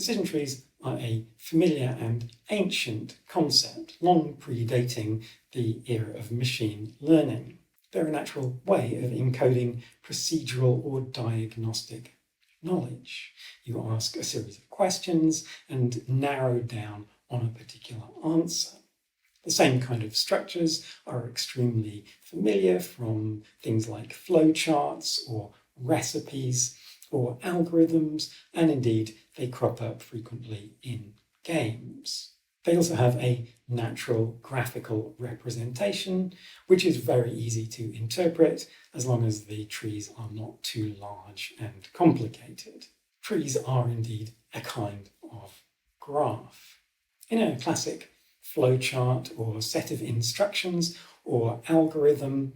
Decision trees are a familiar and ancient concept, long predating the era of machine learning. They're a natural way of encoding procedural or diagnostic knowledge. You ask a series of questions and narrow down on a particular answer. The same kind of structures are extremely familiar from things like flowcharts or recipes or algorithms, and indeed they crop up frequently in games. They also have a natural graphical representation, which is very easy to interpret as long as the trees are not too large and complicated. Trees are indeed a kind of graph. In a classic flowchart or set of instructions or algorithm,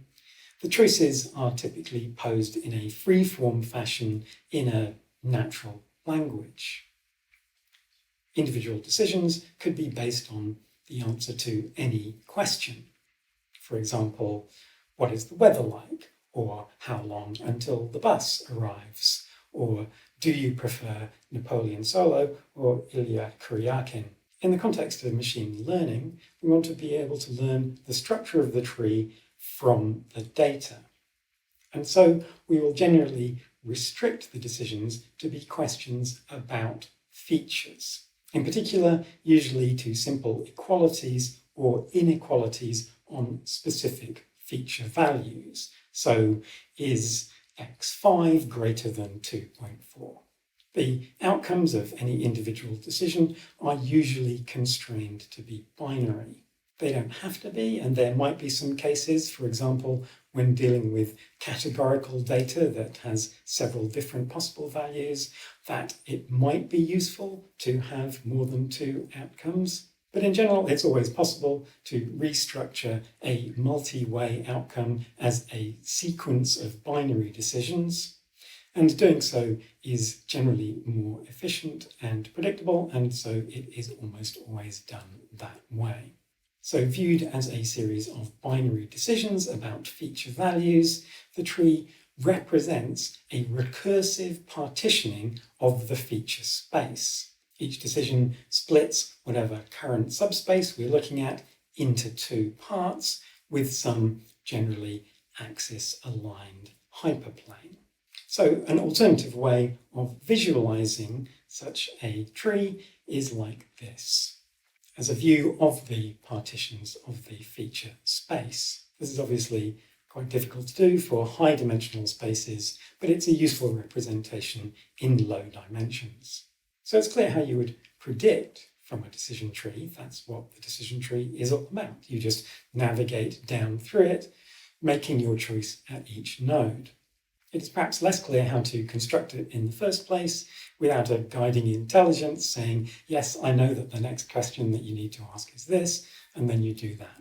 the choices are typically posed in a free-form fashion in a natural language. Individual decisions could be based on the answer to any question. For example, what is the weather like? Or how long until the bus arrives? Or do you prefer Napoleon Solo or Ilya Kuryakin? In the context of machine learning, we want to be able to learn the structure of the tree from the data. And so we will generally restrict the decisions to be questions about features. In particular, usually to simple equalities or inequalities on specific feature values. So, is x5 greater than 2.4? The outcomes of any individual decision are usually constrained to be binary. They don't have to be, and there might be some cases, for example, when dealing with categorical data that has several different possible values, that it might be useful to have more than two outcomes. But in general, it's always possible to restructure a multi-way outcome as a sequence of binary decisions. And doing so is generally more efficient and predictable, and so it is almost always done that way. So viewed as a series of binary decisions about feature values, the tree represents a recursive partitioning of the feature space. Each decision splits whatever current subspace we're looking at into two parts with some generally axis-aligned hyperplane. So an alternative way of visualizing such a tree is like this. As a view of the partitions of the feature space. This is obviously quite difficult to do for high dimensional spaces, but it's a useful representation in low dimensions. So it's clear how you would predict from a decision tree. That's what the decision tree is all about. You just navigate down through it, making your choice at each node. It is perhaps less clear how to construct it in the first place without a guiding intelligence saying, yes, I know that the next question that you need to ask is this, and then you do that.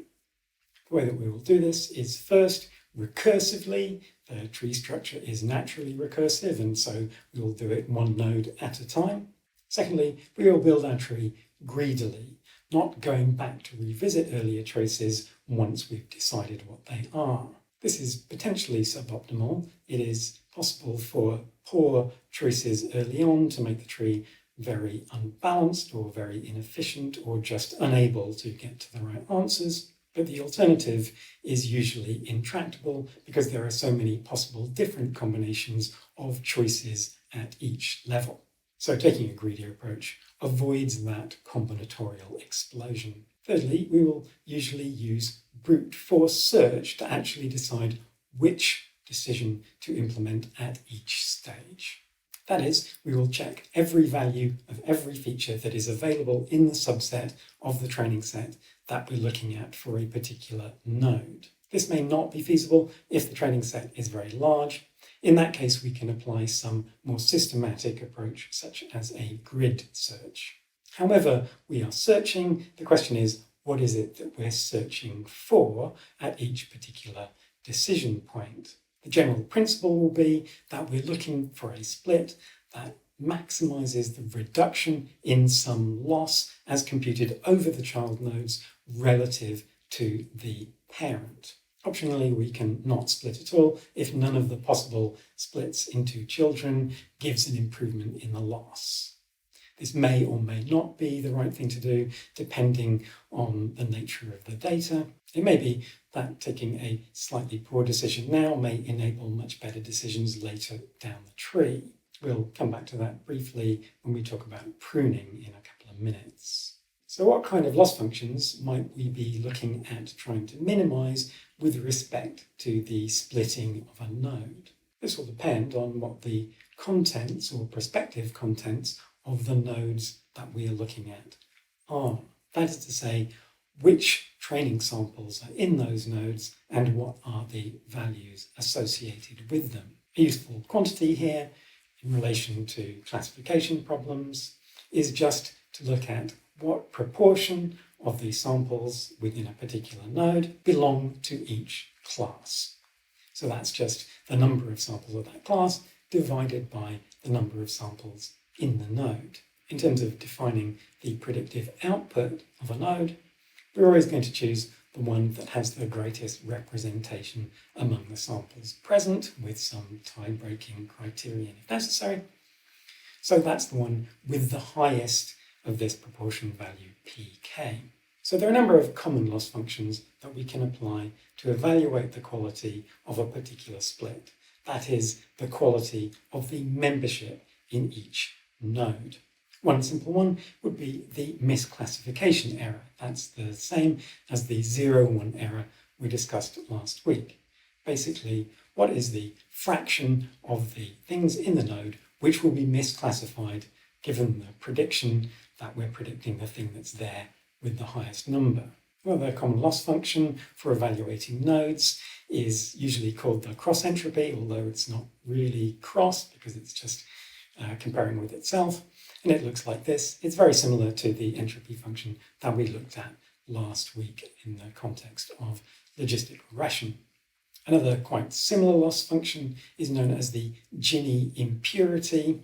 The way that we will do this is first, recursively. The tree structure is naturally recursive, and so we will do it one node at a time. Secondly, we will build our tree greedily, not going back to revisit earlier choices once we've decided what they are. This is potentially suboptimal. It is possible for poor choices early on to make the tree very unbalanced or very inefficient or just unable to get to the right answers. But the alternative is usually intractable because there are so many possible different combinations of choices at each level. So taking a greedier approach avoids that combinatorial explosion. Thirdly, we will usually use brute force search to actually decide which decision to implement at each stage. That is, we will check every value of every feature that is available in the subset of the training set that we're looking at for a particular node. This may not be feasible if the training set is very large. In that case, we can apply some more systematic approach, such as a grid search. However we are searching, the question is, what is it that we're searching for at each particular decision point? The general principle will be that we're looking for a split that maximizes the reduction in some loss as computed over the child nodes relative to the parent. Optionally, we can not split at all if none of the possible splits into children gives an improvement in the loss. This may or may not be the right thing to do, depending on the nature of the data. It may be that taking a slightly poor decision now may enable much better decisions later down the tree. We'll come back to that briefly when we talk about pruning in a couple of minutes. So what kind of loss functions might we be looking at trying to minimize with respect to the splitting of a node? This will depend on what the contents or prospective contents of the nodes that we are looking at are. That is to say, which training samples are in those nodes and what are the values associated with them. A useful quantity here in relation to classification problems is just to look at what proportion of the samples within a particular node belong to each class. So that's just the number of samples of that class divided by the number of samples in the node. In terms of defining the predictive output of a node, we're always going to choose the one that has the greatest representation among the samples present, with some tie-breaking criterion if necessary. So that's the one with the highest of this proportion value pk. So there are a number of common loss functions that we can apply to evaluate the quality of a particular split. That is, the quality of the membership in each node. One simple one would be the misclassification error. That's the same as the 0-1 error we discussed last week. Basically, what is the fraction of the things in the node which will be misclassified given the prediction that we're predicting the thing that's there with the highest number? Well, the common loss function for evaluating nodes is usually called the cross entropy, although it's not really cross because it's just comparing with itself. And it looks like this. It's very similar to the entropy function that we looked at last week in the context of logistic regression. Another quite similar loss function is known as the Gini Impurity.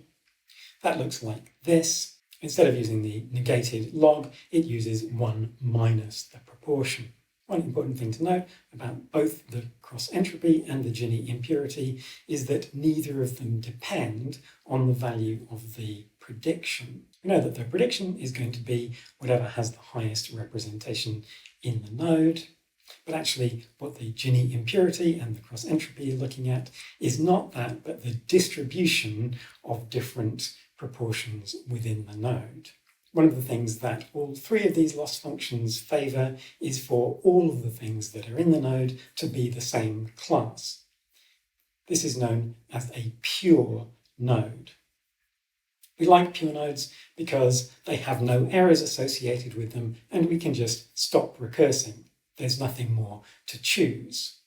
That looks like this. Instead of using the negated log, it uses 1 minus the proportion. One important thing to note about both the cross entropy and the Gini impurity is that neither of them depend on the value of the prediction. We know that the prediction is going to be whatever has the highest representation in the node, but actually what the Gini impurity and the cross entropy are looking at is not that, but the distribution of different proportions within the node. One of the things that all three of these loss functions favour is for all of the things that are in the node to be the same class. This is known as a pure node. We like pure nodes because they have no errors associated with them and we can just stop recursing. There's nothing more to choose.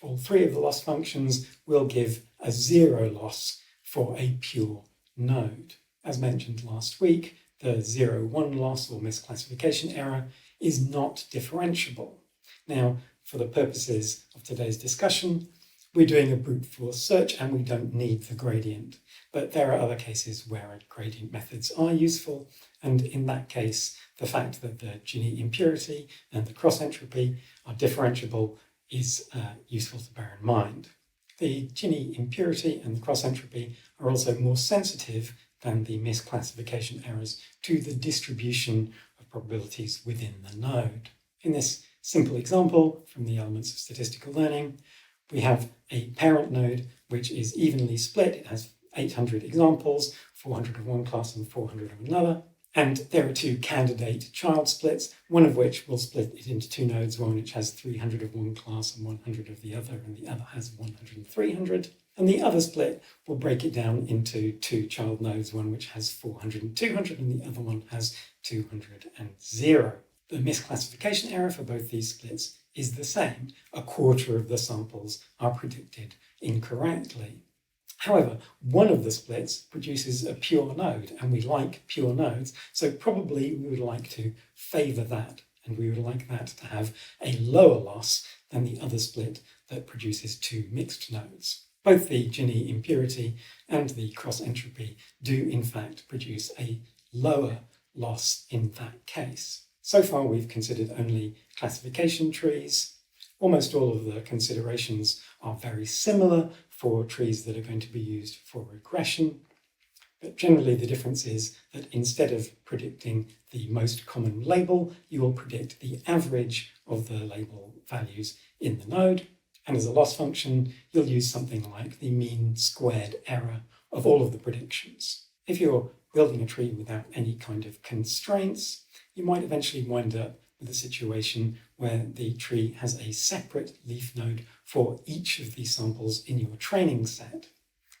All three of the loss functions will give a 0 loss for a pure node. As mentioned last week, the 0-1 loss or misclassification error is not differentiable. Now, for the purposes of today's discussion, we're doing a brute force search and we don't need the gradient. But there are other cases where gradient methods are useful, and in that case, the fact that the Gini impurity and the cross entropy are differentiable is useful to bear in mind. The Gini impurity and the cross entropy are also more sensitive than the misclassification errors to the distribution of probabilities within the node. In this simple example from the elements of statistical learning, we have a parent node which is evenly split. It has 800 examples, 400 of one class and 400 of another. And there are two candidate child splits, one of which will split it into two nodes, one which has 300 of one class and 100 of the other, and the other has 100 and 300. And the other split will break it down into two child nodes, one which has 400 and 200, and the other one has 200 and 0. The misclassification error for both these splits is the same. A quarter of the samples are predicted incorrectly. However, one of the splits produces a pure node, and we like pure nodes, so probably we would like to favour that, and we would like that to have a lower loss than the other split that produces two mixed nodes. Both the Gini impurity and the cross entropy do in fact produce a lower loss in that case. So far we've considered only classification trees. Almost all of the considerations are very similar for trees that are going to be used for regression. But generally the difference is that instead of predicting the most common label, you will predict the average of the label values in the node. And as a loss function, you'll use something like the mean squared error of all of the predictions. If you're building a tree without any kind of constraints, you might eventually wind up with a situation where the tree has a separate leaf node for each of the samples in your training set.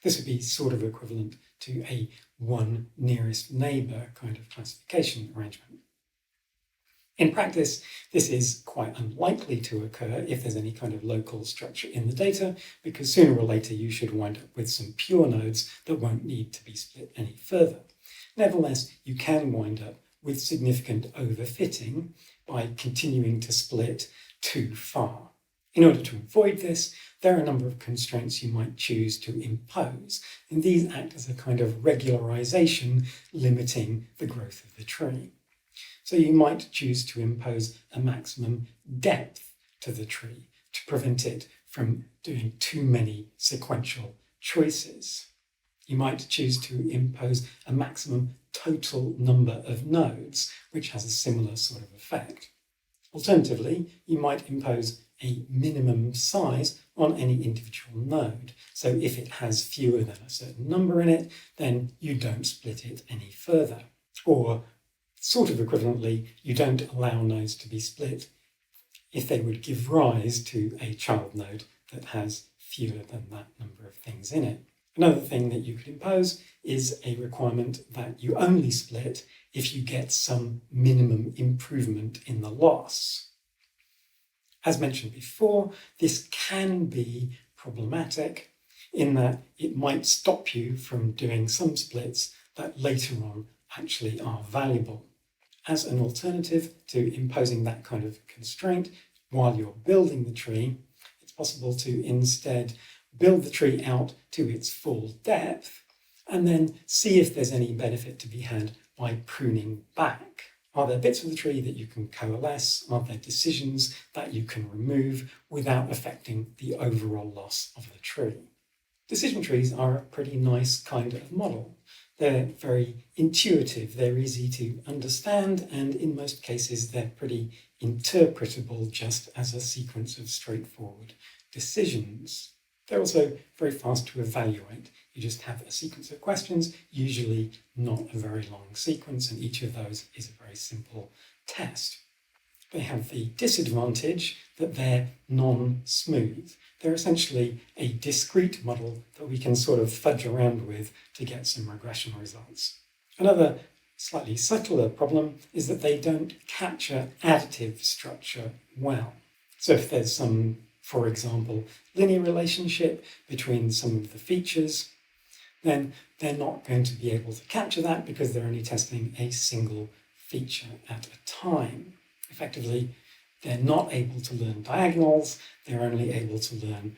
This would be sort of equivalent to a one nearest neighbour kind of classification arrangement. In practice, this is quite unlikely to occur if there's any kind of local structure in the data, because sooner or later you should wind up with some pure nodes that won't need to be split any further. Nevertheless, you can wind up with significant overfitting by continuing to split too far. In order to avoid this, there are a number of constraints you might choose to impose, and these act as a kind of regularization limiting the growth of the tree. So you might choose to impose a maximum depth to the tree to prevent it from doing too many sequential choices. You might choose to impose a maximum total number of nodes, which has a similar sort of effect. Alternatively, you might impose a minimum size on any individual node. So if it has fewer than a certain number in it, then you don't split it any further. Or sort of equivalently, you don't allow nodes to be split if they would give rise to a child node that has fewer than that number of things in it. Another thing that you could impose is a requirement that you only split if you get some minimum improvement in the loss. As mentioned before, this can be problematic in that it might stop you from doing some splits that later on actually are valuable. As an alternative to imposing that kind of constraint while you're building the tree, it's possible to instead build the tree out to its full depth and then see if there's any benefit to be had by pruning back. Are there bits of the tree that you can coalesce? Are there decisions that you can remove without affecting the overall loss of the tree? Decision trees are a pretty nice kind of model. They're very intuitive, they're easy to understand, and in most cases they're pretty interpretable just as a sequence of straightforward decisions. They're also very fast to evaluate. You just have a sequence of questions, usually not a very long sequence, and each of those is a very simple test. They have the disadvantage that they're non-smooth. They're essentially a discrete model that we can sort of fudge around with to get some regression results. Another slightly subtler problem is that they don't capture additive structure well. So if there's some, for example, linear relationship between some of the features, then they're not going to be able to capture that because they're only testing a single feature at a time. Effectively, they're not able to learn diagonals, they're only able to learn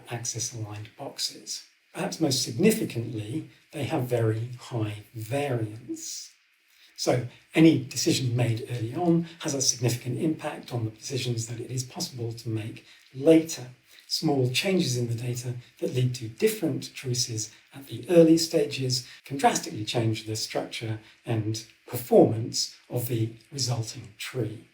axis-aligned boxes. Perhaps most significantly, they have very high variance. So any decision made early on has a significant impact on the decisions that it is possible to make later. Small changes in the data that lead to different choices at the early stages can drastically change the structure and performance of the resulting tree.